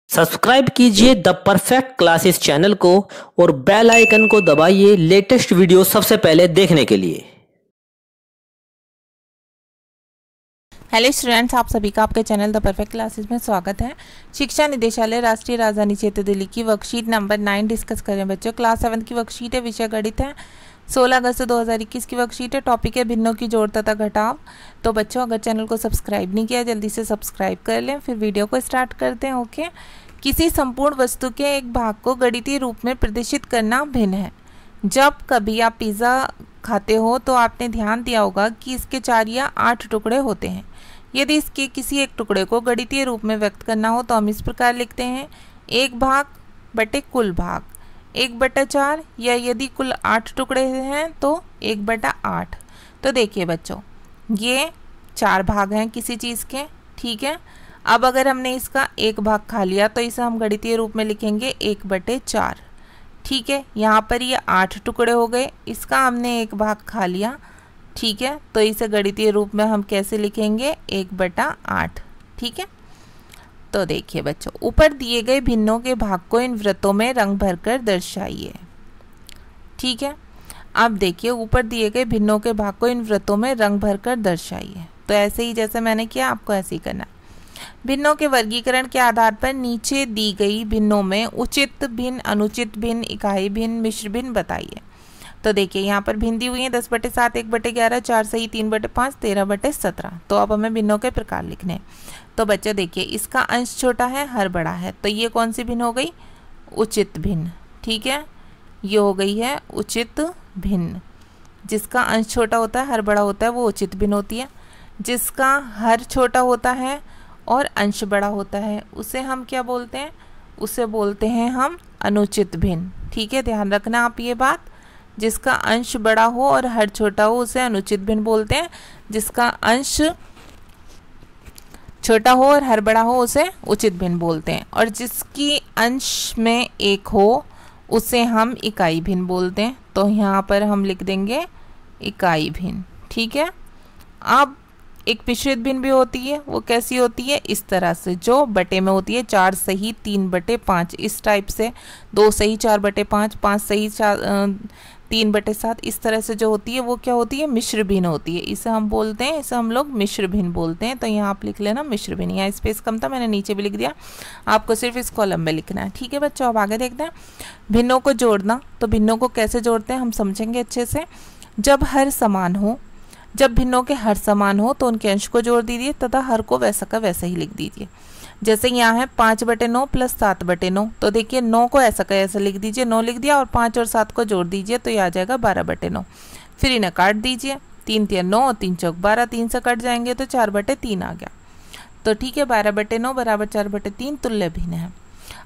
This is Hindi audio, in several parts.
सब्सक्राइब कीजिए द परफेक्ट क्लासेस चैनल को और बेल आइकन को दबाइए लेटेस्ट वीडियो सबसे पहले देखने के लिए। हेलो स्टूडेंट्स, आप सभी का आपके चैनल द परफेक्ट क्लासेस में स्वागत है। शिक्षा निदेशालय राष्ट्रीय राजधानी क्षेत्र दिल्ली की वर्कशीट नंबर 9 डिस्कस करें बच्चों। क्लास 7 की वर्कशीट है, विषय गणित है। 16 अगस्त 2021 की वर्कशीट है। टॉपिक है भिन्नों की जोड़ तथा घटाव। तो बच्चों, अगर चैनल को सब्सक्राइब नहीं किया जल्दी से सब्सक्राइब कर लें। फिर वीडियो को स्टार्ट करते हैं। ओके, किसी संपूर्ण वस्तु के एक भाग को गणितीय रूप में प्रदर्शित करना भिन्न है। जब कभी आप पिज़्ज़ा खाते हो तो आपने ध्यान दिया होगा कि इसके 4 या 8 टुकड़े होते हैं। यदि इसके किसी एक टुकड़े को गणितीय रूप में व्यक्त करना हो तो हम इस प्रकार लिखते हैं: एक भाग बटे कुल भाग 1/4, या यदि कुल 8 टुकड़े हैं तो 1/8। तो देखिए बच्चों, ये 4 भाग हैं किसी चीज़ के, ठीक है। अब अगर हमने इसका एक भाग खा लिया तो इसे हम गणितीय रूप में लिखेंगे 1/4, ठीक है। यहाँ पर ये 8 टुकड़े हो गए, इसका हमने एक भाग खा लिया, ठीक है। तो इसे गणितीय रूप में हम कैसे लिखेंगे? 1/8, ठीक है। तो देखिए बच्चों, ऊपर दिए गए भिन्नों के भाग को इन वृत्तों में रंग भरकर दर्शाइए, ठीक है। अब देखिए, ऊपर दिए गए भिन्नों के भाग को इन वृत्तों में रंग भरकर दर्शाइए। तो ऐसे ही जैसे मैंने किया आपको ऐसे ही करना है। भिन्नों के वर्गीकरण के आधार पर नीचे दी गई भिन्नों में उचित भिन्न, अनुचित भिन्न, इकाई भिन्न, मिश्र भिन्न बताइए। तो देखिए, यहाँ पर भिन्न दी हुई है 10/7, 1/11, 4 सही, 3/5, 13/17। तो अब हमें भिन्नों के प्रकार लिखने हैं। तो बच्चे देखिए, इसका अंश छोटा है, हर बड़ा है, तो ये कौन सी भिन्न हो गई? उचित भिन्न, ठीक है। ये हो गई है उचित भिन्न। जिसका अंश छोटा होता है, हर बड़ा होता है, वो उचित भिन्न होती है। जिसका हर छोटा होता है और अंश बड़ा होता है, उसे हम क्या बोलते हैं? उसे बोलते हैं हम अनुचित भिन्न, ठीक है। ध्यान रखना आप ये बात, जिसका अंश बड़ा हो और हर छोटा हो उसे अनुचित भिन्न बोलते हैं। जिसका अंश छोटा हो और हर बड़ा हो उसे उचित भिन्न बोलते हैं। और जिसकी अंश में एक हो उसे हम इकाई भिन्न बोलते हैं। तो यहाँ पर हम लिख देंगे इकाई भिन्न, ठीक है। अब एक मिश्रित भिन्न भी होती है, वो कैसी होती है? इस तरह से, जो बटे में होती है 4 सही 3/5, इस टाइप से 2 सही 4/5, 5 सही 3/7, इस तरह से जो होती है वो क्या होती है? मिश्र भिन्न होती है। इसे हम बोलते हैं, इसे हम लोग मिश्र भिन्न बोलते हैं। तो यहाँ आप लिख लेना मिश्र भिन्न। यहाँ स्पेस कम था, मैंने नीचे भी लिख दिया, आपको सिर्फ इस कॉलम में लिखना है, ठीक है बच्चों। अब आगे देखते हैं भिन्नों को जोड़ना। तो भिन्नों को कैसे जोड़ते हैं हम समझेंगे अच्छे से। जब हर समान हो, जब भिन्नों के हर समान हो तो उनके अंश को जोड़ दीजिए तथा हर को वैसा का वैसा ही लिख दीजिए। जैसे यहाँ है 5/9 + 7/9। तो देखिए, 9 को ऐसा का ऐसा लिख दीजिए, 9 लिख दिया, और 5 और 7 को जोड़ दीजिए तो ये आ जाएगा 12/9। फिर इन्हें काट दीजिए, 3 × 9, 3 × 4 12, 3 से कट जाएंगे तो 4/3 आ गया। तो ठीक है, 12/9 = 4/3 तुल्य भिन्न है।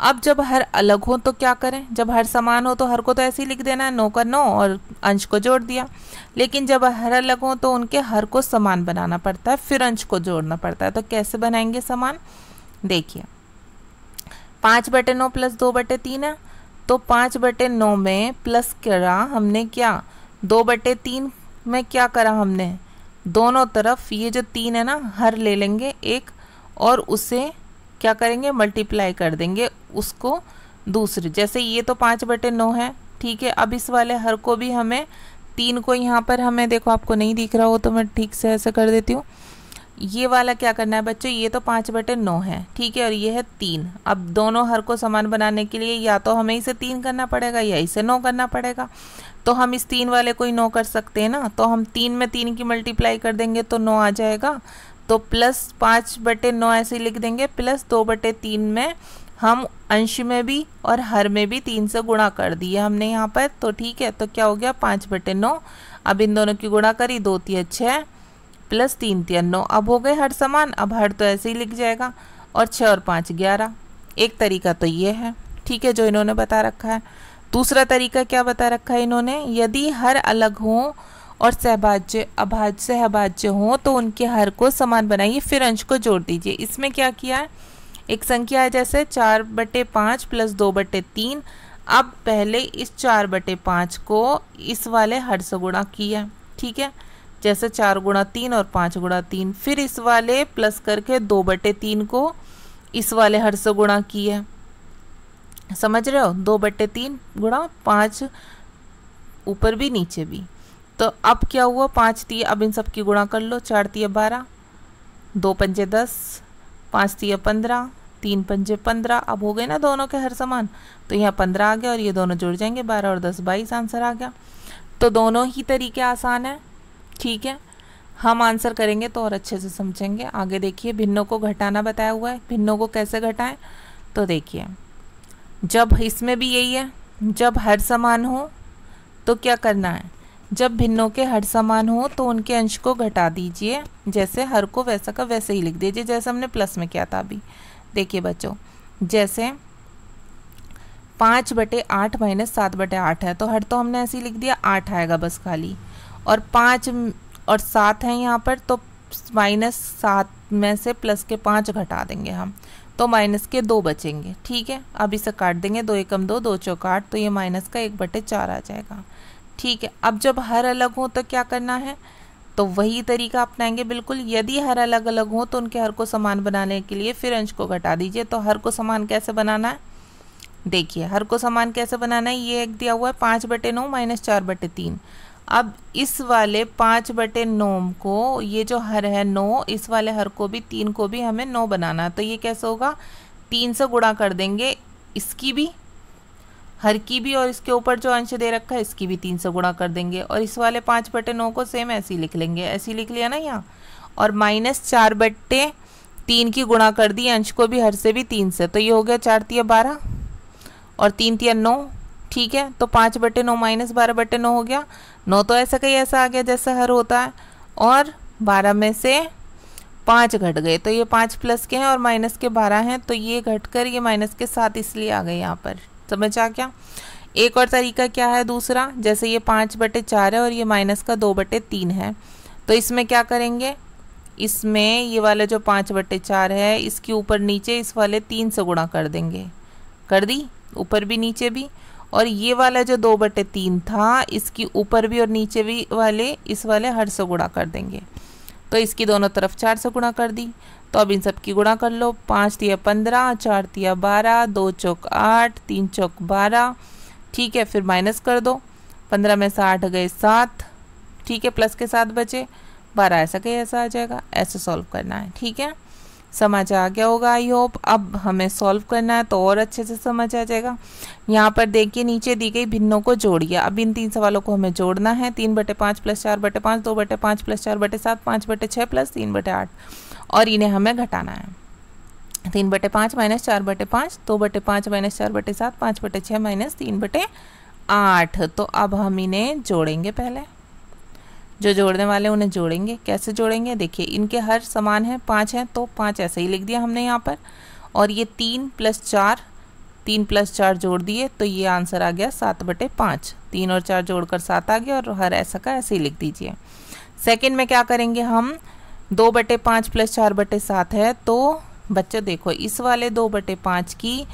अब जब हर अलग हो तो क्या करें? जब हर समान हो तो हर को तो ऐसे ही लिख देना है, 9 का 9 और अंश को जोड़ दिया। लेकिन जब हर अलग हो तो उनके हर को समान बनाना पड़ता है, फिर अंश को जोड़ना पड़ता है। तो कैसे बनाएंगे समान? देखिए, 5/9 + 2/3 है, तो 5/9 में प्लस करा हमने क्या? 2/3 में क्या करा हमने? दोनों तरफ ये जो 3 है ना, हर ले लेंगे एक, और उसे क्या करेंगे? मल्टीप्लाई कर देंगे उसको दूसरे। जैसे ये तो 5/9 है, ठीक है। अब इस वाले हर को भी हमें 3 को यहाँ पर हमें, देखो आपको नहीं दिख रहा हो तो मैं ठीक से ऐसे कर देती हूँ। ये वाला क्या करना है बच्चों? ये तो 5/9 है, ठीक है, और ये है 3। अब दोनों हर को समान बनाने के लिए या तो हमें इसे 3 करना पड़ेगा या इसे 9 करना पड़ेगा। तो हम इस 3 वाले को ही 9 कर सकते हैं ना। तो हम 3 में 3 की मल्टीप्लाई कर देंगे तो 9 आ जाएगा। तो प्लस 5/9 ऐसे लिख देंगे, प्लस 2/3 में हम अंश में भी और हर में भी 3 से गुणा कर दिए हमने यहाँ पर। तो ठीक है, तो क्या हो गया? 5/9। अब इन दोनों की गुणा करी, 2 × 6 + 3 × 9। अब हो गए हर समान। अब हर तो ऐसे ही लिख जाएगा, और 6 और 5 11। एक तरीका तो ये है, ठीक है, जो इन्होंने बता रखा है। दूसरा तरीका क्या बता रखा है इन्होंने? यदि हर अलग हो और सहभाज्य अभाज्य सहभाज्य हो तो उनके हर को समान बनाइए, फिर अंश को जोड़ दीजिए। इसमें क्या किया है? एक संख्या है जैसे 4/5 + 2/3। अब पहले इस 4/5 को इस वाले हर से गुणा किया, ठीक है। जैसे 4 × 3 और 5 × 3। फिर इस वाले प्लस करके 2/3 को इस वाले हर से गुणा किया, समझ रहे हो, 2/3 गुणा 5 ऊपर भी नीचे भी। तो अब क्या हुआ, 5 तिये, अब इन सब की गुणा कर लो, 4 तिये 12, 2 पंजे 10, 5 तिये 15, 3 पंजे 15। अब हो गए ना दोनों के हर समान, तो यहाँ 15 आ गया और ये दोनों जुड़ जाएंगे, 12 और 10 22 आंसर आ गया। तो दोनों ही तरीके आसान है, ठीक है। हम आंसर करेंगे तो और अच्छे से समझेंगे। आगे देखिए, भिन्नों को घटाना बताया हुआ है, भिन्नों को कैसे घटाएं। तो देखिए, जब इसमें भी यही है, जब हर समान हो तो क्या करना है, जब भिन्नों के हर समान हो तो उनके अंश को घटा दीजिए, जैसे हर को वैसा का वैसे ही लिख दीजिए, जैसे हमने प्लस में किया था अभी। देखिए बच्चों, जैसे 5/8 - 7/8 है, तो हर तो हमने ऐसे ही लिख दिया, 8 आएगा बस खाली, और 5 और 7 है यहाँ पर, तो -7 में से प्लस के 5 घटा देंगे हम, तो माइनस के 2 बचेंगे, ठीक है। अब इसे काट देंगे, 2 एकम 2, 2 चौक 8, तो ये माइनस का 1/4 आ जाएगा, ठीक है। अब जब हर अलग हो तो क्या करना है, तो वही तरीका अपनाएंगे बिल्कुल। यदि हर अलग अलग हो तो उनके हर को समान बनाने के लिए फिर अंश को घटा दीजिए। तो हर को समान कैसे बनाना है, देखिए हर को समान कैसे बनाना है, ये एक दिया हुआ है 5/9 - 4/3। अब इस वाले 5/9 को, ये जो हर है 9, इस वाले हर को भी 3 को भी हमें 9 बनाना है। तो ये कैसे होगा, 3 से गुणा कर देंगे, इसकी भी, हर की भी, और इसके ऊपर जो अंश दे रखा है इसकी भी 3 से गुणा कर देंगे, और इस वाले 5/9 को सेम ऐसे ही लिख लेंगे, ऐसे ही लिख लिया ना यहाँ, और -4/3 की गुणा कर दी अंश को भी हर से भी 3 से, तो ये हो गया 4 तिया 12 और 3 तिया 9, ठीक है। तो 5/9 - 12/9 हो गया, 9 तो ऐसा का ही ऐसा आ गया जैसा हर होता है, और 12 में से 5 घट गए, तो ये 5 प्लस के हैं और माइनस के 12 हैं, तो ये घट कर ये माइनस के 7 इसलिए आ गए यहाँ पर, समझ आ गया। एक और तरीका क्या है दूसरा, जैसे ये 5/4 है और ये माइनस का 2/3 है, तो इसमें क्या करेंगे, इसमें ये वाला जो 5/4 है इसके ऊपर नीचे इस वाले 3 से गुणा कर देंगे, कर दी, ऊपर भी नीचे भी, और ये वाला जो 2/3 था इसकी ऊपर भी और नीचे भी वाले इस वाले हर से गुणा कर देंगे, तो इसकी दोनों तरफ 4 से गुणा कर दी। तो अब इन सब की गुणा कर लो, 5 तिया 15, 4 तिया 12, 2 चौक 8, 3 चौक 12, ठीक है। फिर माइनस कर दो, 15 में से 8 गए 7, ठीक है, प्लस के 7 बचे 12, ऐसा कहीं ऐसा आ जाएगा, ऐसे सॉल्व करना है, ठीक है। समझ आ गया होगा आई होप। अब हमें सॉल्व करना है तो और अच्छे से समझ आ जाएगा। यहाँ पर देखिए नीचे दी गई भिन्नों को जोड़िए, अब इन 3 सवालों को हमें जोड़ना है, 3/5 + 4/5, 2/5 + 4/7, 5/6 + 3/8, और इन्हें हमें घटाना है। 3/5 - 4/5, 2/5 - 4/7, 5/6 - 3/8। तो अब हम इन्हें जोड़ेंगे, पहले जो जोड़ने वाले उन्हें जोड़ेंगे। कैसे जोड़ेंगे, देखिए इनके हर समान है, 5 हैं तो 5 ऐसे ही लिख दिया हमने यहाँ पर, और ये 3 + 4, 3 + 4 जोड़ दिए, तो ये आंसर आ गया 7/5। 3 और 4 जोड़कर 7 आ गया, और हर ऐसा का ऐसे ही लिख दीजिए। सेकंड में क्या करेंगे हम, 2/5 + 4/7 है, तो बच्चों देखो इस वाले 2/5 की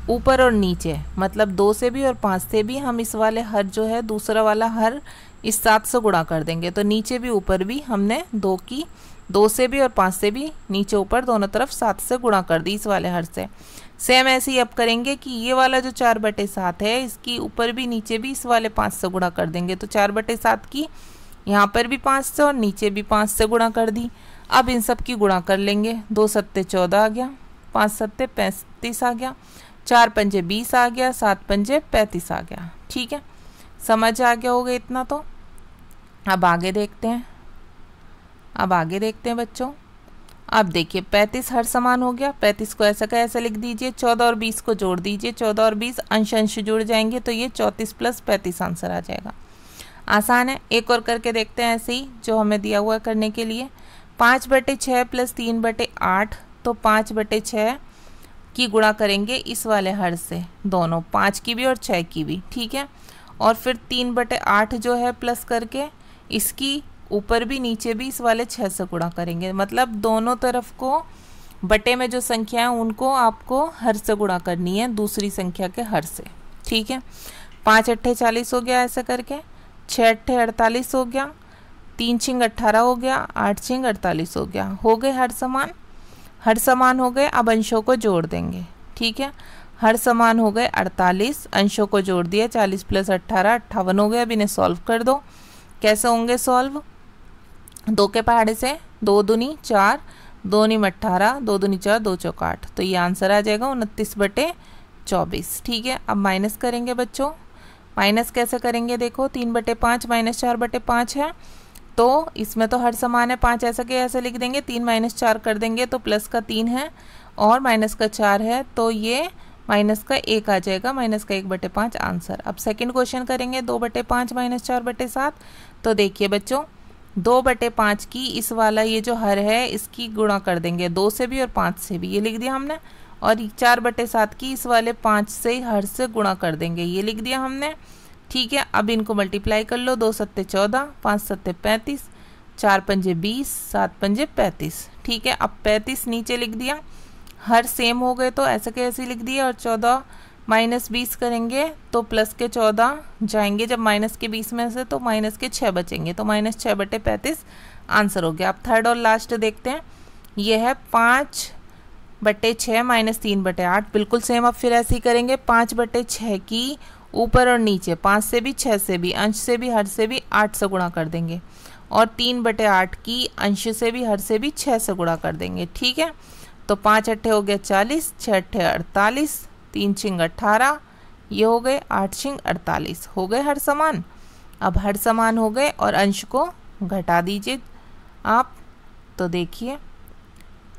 ऊपर और नीचे, मतलब 2 से भी और 5 से भी हम इस वाले हर जो है दूसरा वाला हर इस 7 से गुणा कर देंगे, तो नीचे भी ऊपर भी हमने 2 से भी और 5 से भी नीचे ऊपर दोनों तरफ 7 से गुणा कर दी इस वाले हर से। सेम ऐसे ही अब करेंगे कि ये वाला जो 4/7 है इसकी ऊपर भी नीचे भी इस वाले 5 से गुणा कर देंगे, तो 4/7 की यहाँ पर भी 5 से और नीचे भी 5 से गुणा कर दी। अब इन सब की गुणा कर लेंगे, 2 सत्ते 14 आ गया, 5 सत्ते 35 आ गया, 4 पंजे 20 आ गया, 7 पंजे 35 आ गया, ठीक है। समझ आ गया होगा इतना तो। अब आगे देखते हैं, बच्चों। अब देखिए 35 हर समान हो गया, 35 को ऐसा का ऐसा लिख दीजिए, 14 और 20 को जोड़ दीजिए, 14 और 20 अंश जुड़ जाएंगे, तो ये 34 + 35 आंसर आ जाएगा। आसान है, एक और करके देखते हैं ऐसे ही जो हमें दिया हुआ करने के लिए। 5/6 + 3/8, तो 5/6 की गुणा करेंगे इस वाले हर से, दोनों 5 की भी और 6 की भी, ठीक है। और फिर 3/8 जो है प्लस करके इसकी ऊपर भी नीचे भी इस वाले 6 से गुणा करेंगे, मतलब दोनों तरफ को बटे में जो संख्या है उनको आपको हर से गुणा करनी है दूसरी संख्या के हर से, ठीक है। 5 अट्ठे 40 हो गया ऐसे करके, 6 अट्ठे 48 हो गया, 3 छिंग 18 हो गया, 8 छिंग 48 हो गया, हो गए हर समान। हर समान हो गए, अब अंशों को जोड़ देंगे। ठीक है, हर समान हो गए 48, अंशों को जोड़ दिया 40 + 18 58 हो गए। अब इन्हें सॉल्व कर दो। कैसे होंगे सॉल्व? 2 के पहाड़े से 2 दूनी 4, 2 नी 18, 2 दूनी 4, 2 चौक 8, तो ये आंसर आ जाएगा 29/24। ठीक है, अब माइनस करेंगे बच्चों। माइनस कैसे करेंगे? देखो 3/5 - 4/5 है, तो इसमें तो हर समान है 5, ऐसा के ऐसे लिख देंगे। 3 - 4 कर देंगे तो प्लस का 3 है और माइनस का 4 है, तो ये माइनस का 1 आ जाएगा। माइनस का 1/5 आंसर। अब सेकंड क्वेश्चन करेंगे 2/5 - 4/7। तो देखिए बच्चों 2/5 की इस वाला ये जो हर है इसकी गुणा कर देंगे 2 से भी और 5 से भी, ये लिख दिया हमने। और 4/7 की इस वाले 5 से हर से गुणा कर देंगे, ये लिख दिया हमने। ठीक है, अब इनको मल्टीप्लाई कर लो। 2 × 7 = 14, 5 × 7 = 35, 4 × 5 = 20, 7 × 5 = 35। ठीक है, अब 35 नीचे लिख दिया। हर सेम हो गए तो ऐसे के ऐसे लिख दिए। और 14 - 20 करेंगे तो प्लस के 14 जाएंगे जब माइनस के 20 में से, तो माइनस के 6 बचेंगे, तो -6/35 आंसर हो गया। अब थर्ड और लास्ट देखते हैं। ये है 5/6 - 3/8, बिल्कुल सेम। अब फिर ऐसे ही करेंगे। 5/6 की ऊपर और नीचे 5 से भी 6 से भी अंश से भी हर से भी 8 से गुणा कर देंगे। और 3/8 की अंश से भी हर से भी 6 से गुणा कर देंगे। ठीक है, तो 5 × 8 हो गया 40, 6 × 8 = 48, 3 × 6 = 18, ये हो गए 8 × 6 = 48, हो गए हर समान। अब हर समान हो गए और अंश को घटा दीजिए आप, तो देखिए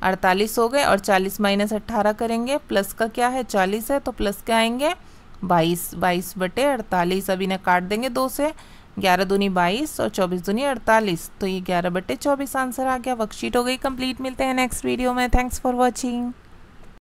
48 हो गए और 40 - 18 करेंगे। प्लस का क्या है 40 है, तो प्लस के आएंगे 22, 22/48। अब इन्हें काट देंगे 2 से। 11 दूनी 22 और 24 दूनी 48, तो ये 11/24 आंसर आ गया। वर्कशीट हो गई कंप्लीट। मिलते हैं नेक्स्ट वीडियो में। Thanks for watching.